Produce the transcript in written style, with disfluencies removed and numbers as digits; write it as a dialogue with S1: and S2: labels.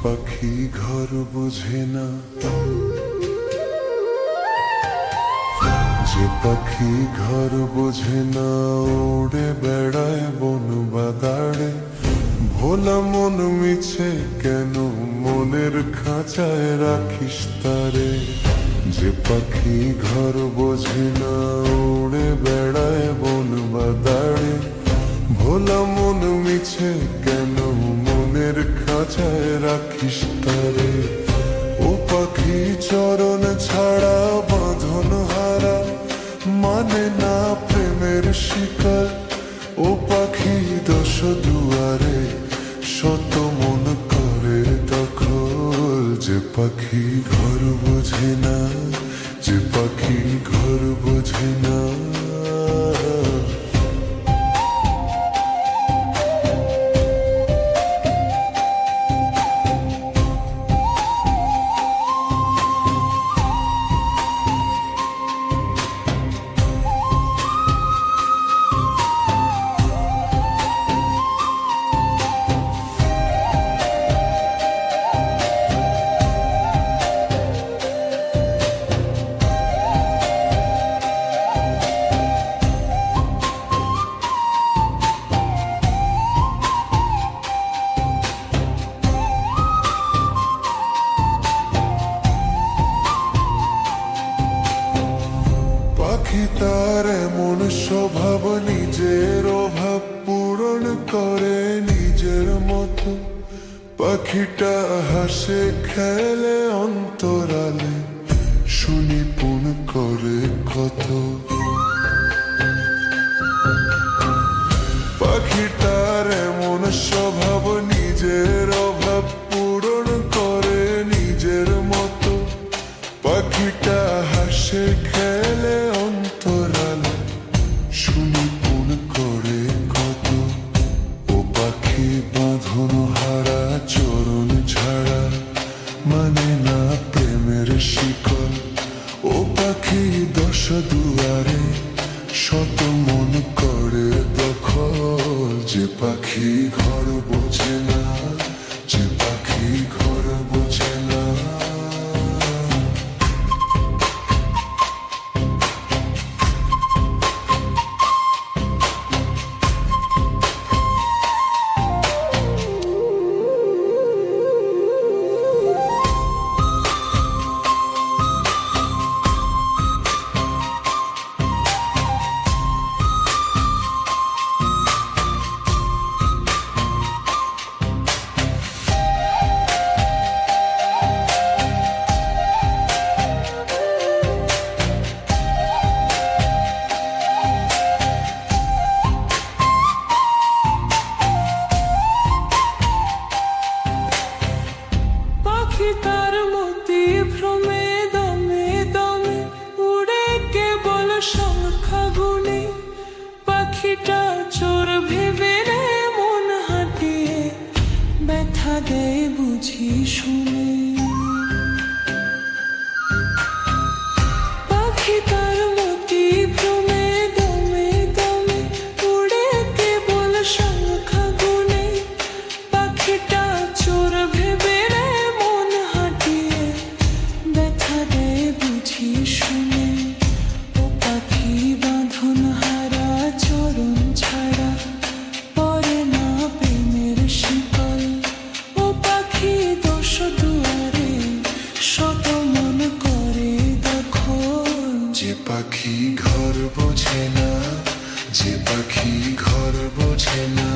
S1: পাখি ঘর বোঝে না, যে পাখি ঘর বোঝে না, উড়ে বেড়ায় বন বাদাড়ে। ভোলা মন মিছে কেন মনের খাঁচায় রাখিস তারে। যে পাখি ঘর বোঝে না, উড়ে বেড়ায় বন বাদাড়ে। ভোলা মন মিছে কেন মনের খাঁচায় রাখিস তারে। ও পাখি চরণ ছাড়া বাঁধন হারা, মানে না প্রেমের শিকার। ও পাখি দশ দুয়ারে শত মন করে দখল। যে পাখি ঘর বোঝে না, যে পাখি ঘর বোঝে না। পাখি তার এমন স্বভাব, নিজের অভাব পূরণ করে নিজের মতো। পাখিটা হাসে খেলে অন্তরালে, শুনি পুন করে কত। পাখিটার এমন স্বভাব, নিজের অভাব পূরণ করে নিজের মতো। পাখিটা হাসে খেলে অন্তরালে, শুনি পুন করে কত। ও পাখি বাঁধন হারা চরণ ছাড়া, মানে না প্রেমের শিকল। ও পাখি দশ দুয়ারে শত মন করে দখল। যে পাখি ঘর বোঝে না, যে পাখি ঘর বোঝে না।
S2: তার মতি ভ্রমে দমে দমে উড়ে কেবল সংখ্যা গুণে। পাখিটা চোর ভেবে রে মন হাঁটিয়ে, ব্যথা দেয় বুঝি শুনে। পাখি তার মতি ভ্রমে দমে দমে উড়ে কেবল সংখ্যা গুণে। পাখিটা চোর ভেবে বুঝি শুনে। ও পাখি বাঁধন হারা চরণ ছাড়া, পরে না প্রেমের শিকল। ও পাখি দশ দুয়ারে শত মন করে দখল।
S1: যে পাখি ঘর বোঝে না, যে পাখি ঘর বোঝে না।